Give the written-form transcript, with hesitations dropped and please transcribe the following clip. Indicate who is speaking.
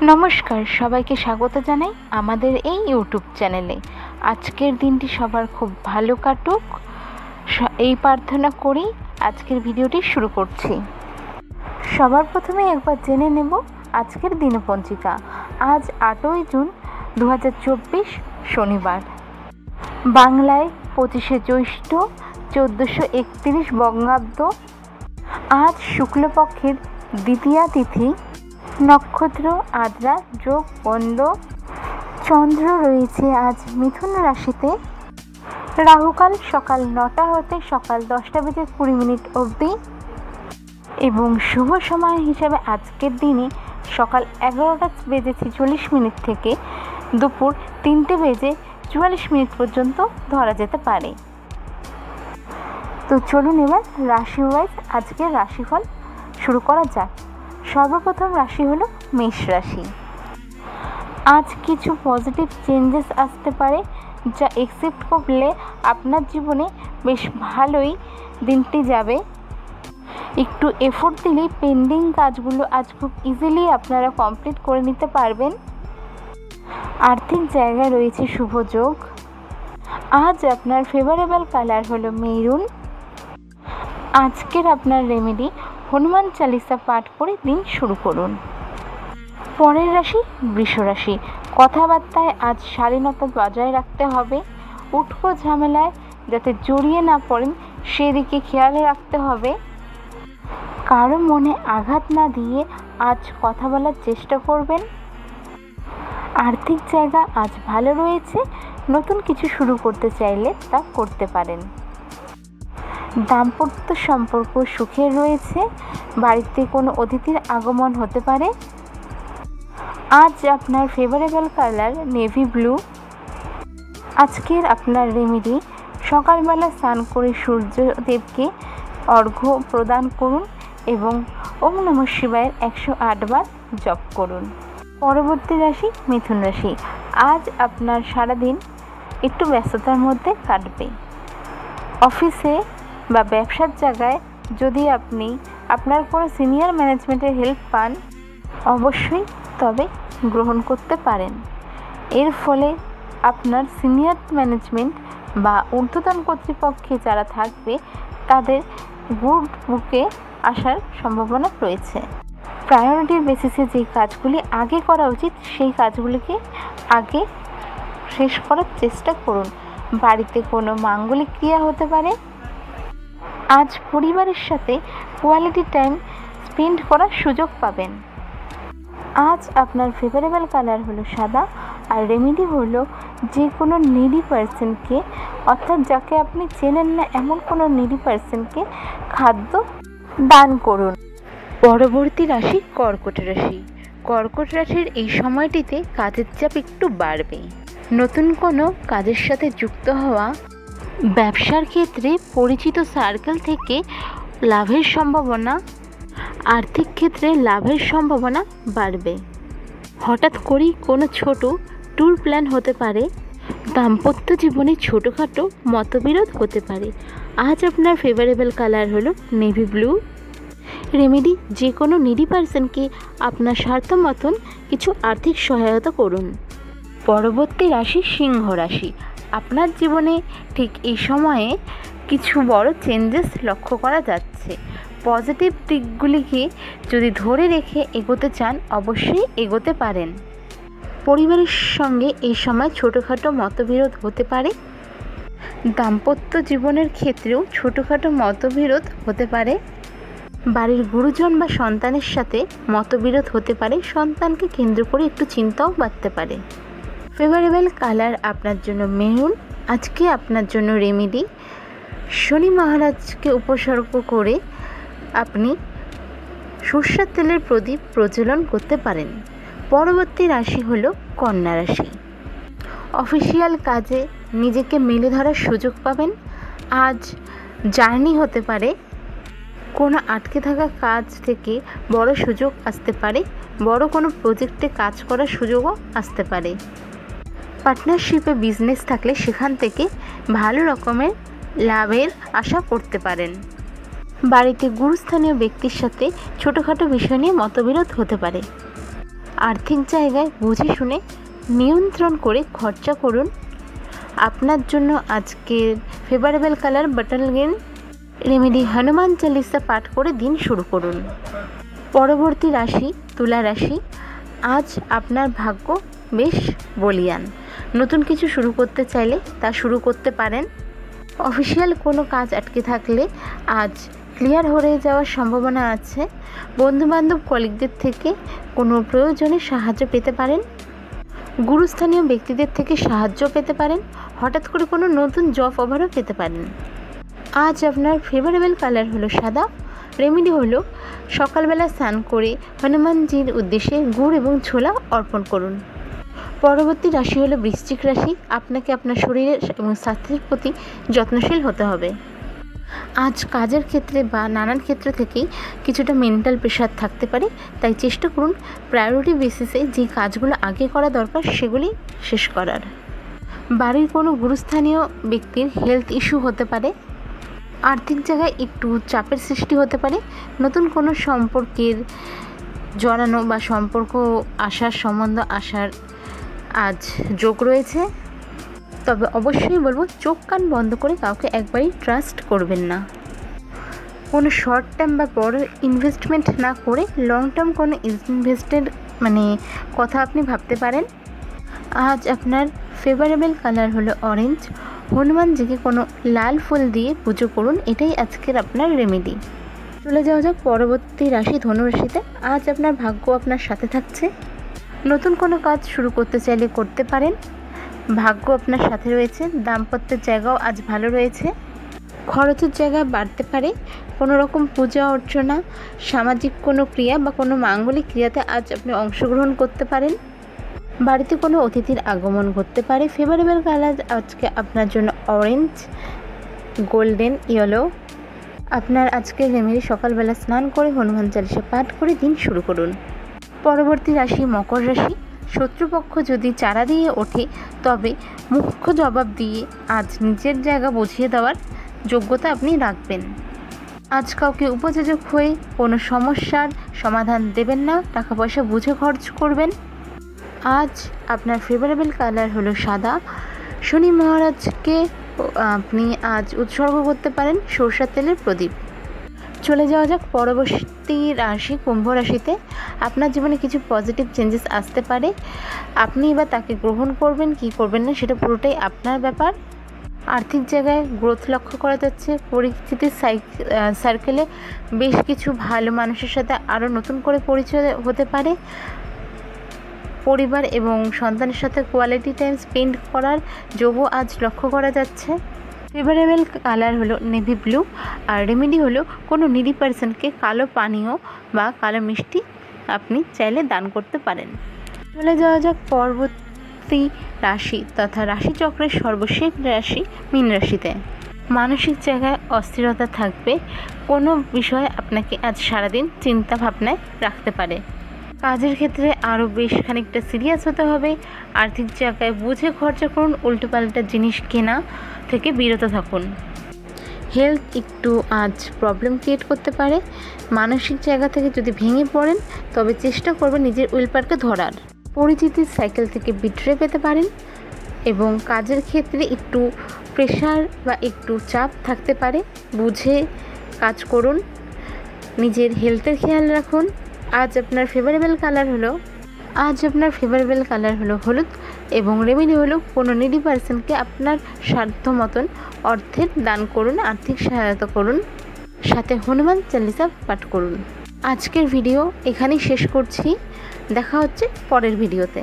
Speaker 1: নমস্কার, সবাইকে স্বাগত জানাই আমাদের এই ইউটিউব চ্যানেলে। আজকের দিনটি সবার খুব ভালো কাটুক এই প্রার্থনা করি আজকের ভিডিওটি শুরু করছি। সবার প্রথমে একবার জেনে নেব আজকের দিনপঞ্জিকা। আজ 8ই জুন 2024 শনিবার, বাংলায় 25শে জ্যৈষ্ঠ 1431 বঙ্গাব্দ। আজ শুক্লপক্ষের দ্বিতীয়া তিথি, নক্ষত্র আদ্রা, যোগ বন্দ। চন্দ্র রয়েছে আজ মিথুন রাশিতে। রাহুকাল সকাল 9টা হতে সকাল 10টা বেজে 20 মিনিট অবধি এবং শুভ সময় হিসাবে আজকের দিনে সকাল 11টা বেজে 46 মিনিট থেকে দুপুর 3টে বেজে 44 মিনিট পর্যন্ত ধরা যেতে পারে। তো চলুন এবার রাশি ওয়াইজ আজকের রাশিফল শুরু করা যাক। সর্বপ্রথম রাশি হলো মেষ রাশি। আজ কিছু পজিটিভ চেঞ্জেস আসতে পারে, যা অ্যাকসেপ্ট করলে আপনার জীবনে বেশ ভালোই দিনটি যাবে। একটু এফোর্ট দিলেই পেন্ডিং কাজগুলো আজ খুব ইজিলি আপনারা কমপ্লিট করে নিতে পারবেন। আর্থিক জায়গায় রয়েছে শুভ যোগ। আজ আপনার ফেভারেবল কালার হলো মেরুন। আজকের আপনার রেমেডি হনুমান চালিসা পাঠ করে দিন শুরু করুন। পরের রাশি বৃষ রাশি। কথাবার্তায় আজ শালীনতা বজায় রাখতে হবে। উটকো ঝামেলায় যাতে জড়িয়ে না পড়েন সেদিকে খেয়াল রাখতে হবে। কারো মনে আঘাত না দিয়ে আজ কথা বলার চেষ্টা করবেন। আর্থিক জায়গা আজ ভালো রয়েছে, নতুন কিছু শুরু করতে চাইলে তা করতে পারেন। দাম্পত্য সম্পর্ক সুখের রয়েছে। বাড়িতে কোনো অতিথির আগমন হতে পারে। আজ আপনার ফেভারেবল কালার নেভি ব্লু। আজকের আপনার রেমেডি সকালবেলা স্নান করে সূর্যদেবকে অর্ঘ্য প্রদান করুন এবং ওম নমঃ শিবায়ের 108 বার জপ করুন। পরবর্তী রাশি মিথুন রাশি। আজ আপনার সারাদিন একটু ব্যস্ততার মধ্যে কাটবে। অফিসে বা ব্যবসার জায়গায় যদি আপনি আপনার কোনো সিনিয়র ম্যানেজমেন্টের হেল্প পান, অবশ্যই তবে গ্রহণ করতে পারেন। এর ফলে আপনার সিনিয়র ম্যানেজমেন্ট বা ঊর্ধ্বতন কর্তৃপক্ষে যারা থাকবে তাদের গুড বুকে আসার সম্ভাবনা রয়েছে। প্রায়োরিটির বেসিসে যেই কাজগুলি আগে করা উচিত সেই কাজগুলিকে আগে শেষ করার চেষ্টা করুন। বাড়িতে কোনো মাঙ্গলিক ক্রিয়া হতে পারে। আজ পরিবারের সাথে কোয়ালিটি টাইম স্পেন্ড করার সুযোগ পাবেন। আজ আপনার ফেভারেবল কালার হলো সাদা আর রেমেডি হলো যে কোনো নিডি পার্সনকে, অর্থাৎ যাকে আপনি চেনেন না এমন কোনো নিডি পার্সনকে খাদ্য দান করুন। পরবর্তী রাশি কর্কট রাশি। কর্কট রাশির এই সময়টিতে কাজের চাপ একটু বাড়বে। নতুন কোনো কাজের সাথে যুক্ত হওয়া, ব্যবসার ক্ষেত্রে পরিচিত সার্কেল থেকে লাভের সম্ভাবনা, আর্থিক ক্ষেত্রে লাভের সম্ভাবনা বাড়বে। হঠাৎ করেই কোনো ছোট ট্যুর প্ল্যান হতে পারে। দাম্পত্য জীবনে ছোটোখাটো মতবিরোধ হতে পারে। আজ আপনার ফেভারেবল কালার হলো নেভি ব্লু। রেমেডি যে কোনো নিডি পার্সনকে আপনার স্বার্থ মতন কিছু আর্থিক সহায়তা করুন। পরবর্তী রাশি সিংহ রাশি। আপনার জীবনে ঠিক এই সময়ে কিছু বড় চেঞ্জেস লক্ষ্য করা যাচ্ছে। পজিটিভ দিকগুলিকে যদি ধরে রেখে এগোতে চান অবশ্যই এগোতে পারেন। পরিবারের সঙ্গে এই সময় ছোটোখাটো মতবিরোধ হতে পারে। দাম্পত্য জীবনের ক্ষেত্রেও ছোটোখাটো মতবিরোধ হতে পারে। বাড়ির গুরুজন বা সন্তানের সাথে মতবিরোধ হতে পারে। সন্তানকে কেন্দ্র করে একটু চিন্তাও বাড়তে পারে। ফেভারেবল কালার আপনার জন্য মেরুন। আজকে আপনার জন্য রেমেডি শনি মহারাজকে উপসর্গ করে আপনি সরষের তেলের প্রদীপ প্রজ্বলন করতে পারেন। পরবর্তী রাশি হলো কন্যা রাশি। অফিসিয়াল কাজে নিজেকে মেলে ধরার সুযোগ পাবেন। আজ জার্নি হতে পারে। কোনো আটকে থাকা কাজ থেকে বড় সুযোগ আসতে পারে। বড় কোনো প্রজেক্টে কাজ করার সুযোগও আসতে পারে। পার্টনারশিপে বিজনেস থাকলে সেখান থেকে ভালো রকমের লাভের আশা করতে পারেন। বাড়িতে গুরুস্থানীয় ব্যক্তির সাথে ছোটোখাটো বিষয় নিয়ে মতবিরোধ হতে পারে। আর্থিক জায়গায় বুঝে শুনে নিয়ন্ত্রণ করে খরচা করুন। আপনার জন্য আজকের favourable colour bottle green. Remedy Hanuman Chalisa পাঠ করে দিন শুরু করুন। পরবর্তী রাশি তুলা রাশি। আজ আপনার ভাগ্য বেশ বলীয়ান। নতুন কিছু শুরু করতে চাইলে তা শুরু করতে পারেন। অফিসিয়াল কোনো কাজ আটকে থাকলে আজ ক্লিয়ার হয়ে যাওয়ার সম্ভাবনা আছে। বন্ধুবান্ধব কলিগদের থেকে কোনো প্রয়োজনে সাহায্য পেতে পারেন। গুরুস্থানীয় ব্যক্তিদের থেকে সাহায্য পেতে পারেন। হঠাৎ করে কোনো নতুন জব অফারও পেতে পারেন। আজ আপনার ফেভারেবল কালার হলো সাদা। রেমেডি হলো সকালবেলা স্নান করে হনুমানজির উদ্দেশ্যে গুড় এবং ছোলা অর্পণ করুন। পরবর্তী রাশি হলো বৃশ্চিক রাশি। আপনাকে আপনার শরীরের এবং স্বাস্থ্যের প্রতি যত্নশীল হতে হবে। আজ কাজের ক্ষেত্রে বা নানান ক্ষেত্র থেকেই কিছুটা মেন্টাল প্রেশার থাকতে পারে, তাই চেষ্টা করুন প্রায়োরিটি বেসিসে যে কাজগুলো আগে করা দরকার সেগুলি শেষ করার। বাড়ির কোনো গুরুস্থানীয় ব্যক্তির হেলথ ইস্যু হতে পারে। আর্থিক জায়গায় একটু চাপের সৃষ্টি হতে পারে। নতুন কোনো সম্পর্কের জড়ানো বা সম্পর্ক আসার সম্বন্ধ আসার আজ যোগ রয়েছে। তবে অবশ্যই বলবো চোখ কান বন্ধ করে কাউকে একবারই ট্রাস্ট করবেন না। কোনো শর্ট টার্ম বা বড় ইনভেস্টমেন্ট না করে লং টার্ম কোনো ইনভেস্টের কথা আপনি ভাবতে পারেন। আজ আপনার ফেভারেবল কালার হলো অরেঞ্জ। হনুমানজিকে কোনো লাল ফুল দিয়ে পুজো করুন, এটাই আজকের আপনার রেমেডি। চলে যাওয়া যাক পরবর্তী রাশি ধনু রাশিতে। আজ আপনার ভাগ্য আপনার সাথে থাকছে। নতুন কোনো কাজ শুরু করতে চাইলে করতে পারেন। ভাগ্য আপনার সাথে রয়েছে। দাম্পত্যের জায়গাও আজ ভালো রয়েছে। খরচের জায়গা বাড়তে পারে। কোনো রকম পূজা অর্চনা, সামাজিক কোনো ক্রিয়া বা কোনো মাঙ্গলিক ক্রিয়াতে আজ আপনি অংশগ্রহণ করতে পারেন। বাড়িতে কোনো অতিথির আগমন ঘটতে পারে। ফেভারেবল কালার আজকে আপনার জন্য অরেঞ্জ, গোল্ডেন, ইয়েলো। আপনার আজকের রেমেডি সকালবেলা স্নান করে হনুমান চালিসা পাঠ করে দিন শুরু করুন। পরবর্তী রাশি মকর রাশি। শত্রুপক্ষ যদি চারা দিয়ে ওঠে তবে মুখ্য জবাব দিয়ে আজ নিজের জায়গা বুঝিয়ে দেওয়ার যোগ্যতা আপনি রাখবেন। আজ কাউকে উপযোজক হয়ে কোনো সমস্যার সমাধান দেবেন না। টাকা পয়সা বুঝে খরচ করবেন। আজ আপনার ফেভারেবল কালার হলো সাদা। শনি মহারাজকে আপনি আজ উৎসর্গ করতে পারেন সরষের তেলের প্রদীপ। চলে যাওয়া যাক পরবর্তী রাশি কুম্ভ রাশিতে। আপনার জীবনে কিছু পজিটিভ চেঞ্জেস আসতে পারে। আপনি এবার তাকে গ্রহণ করবেন কি করবেন না সেটা পুরোটাই আপনার ব্যাপার। আর্থিক জায়গায় গ্রোথ লক্ষ্য করা যাচ্ছে। পরিচিতির সার্কেলে বেশ কিছু ভালো মানুষের সাথে আরও নতুন করে পরিচয় হতে পারে। পরিবার এবং সন্তানের সাথে কোয়ালিটি টাইম স্পেন্ড করার যোগও আজ লক্ষ্য করা যাচ্ছে। ফেভারেবল কালার হলো নেভি ব্লু। আর রেমেডি হলো কোনো নিডি পার্সনকে কালো পানীয় বা কালো মিষ্টি আপনি চাইলে দান করতে পারেন। চলে যাওয়া যাক পরবর্তী রাশি তথা রাশিচক্রের সর্বশেষ রাশি মীন রাশিতে। মানসিক জায়গায় অস্থিরতা থাকবে। কোনো বিষয়ে আপনাকে আজ সারাদিন চিন্তা ভাবনায় রাখতে পারে। কাজের ক্ষেত্রে আরও বেশ খানিকটা সিরিয়াস হতে হবে। আর্থিক জায়গায় বুঝে খরচা করুন। উল্টোপাল্টা জিনিস কেনা থেকে বিরত থাকুন। হেলথ একটু আজ প্রবলেম ক্রিয়েট করতে পারে। মানসিক জায়গা থেকে যদি ভেঙে পড়েন তবে চেষ্টা করবেন নিজের উইলপাওয়ারকে ধরার। পরিচিতির সাইকেল থেকে বিট্রে পেতে পারেন এবং কাজের ক্ষেত্রে একটু প্রেশার বা একটু চাপ থাকতে পারে। বুঝে কাজ করুন। নিজের হেলথের খেয়াল রাখুন। আজ আপনার ফেভারেবল কালার হলো হলুদ এবং রেমেডি হলো কোনো নিডি পার্সনকে আপনার সাধ্য মতন অর্থের দান করুন, আর্থিক সহায়তা করুন, সাথে হনুমান চালিসা পাঠ করুন। আজকের ভিডিও এখানেই শেষ করছি। দেখা হচ্ছে পরের ভিডিওতে।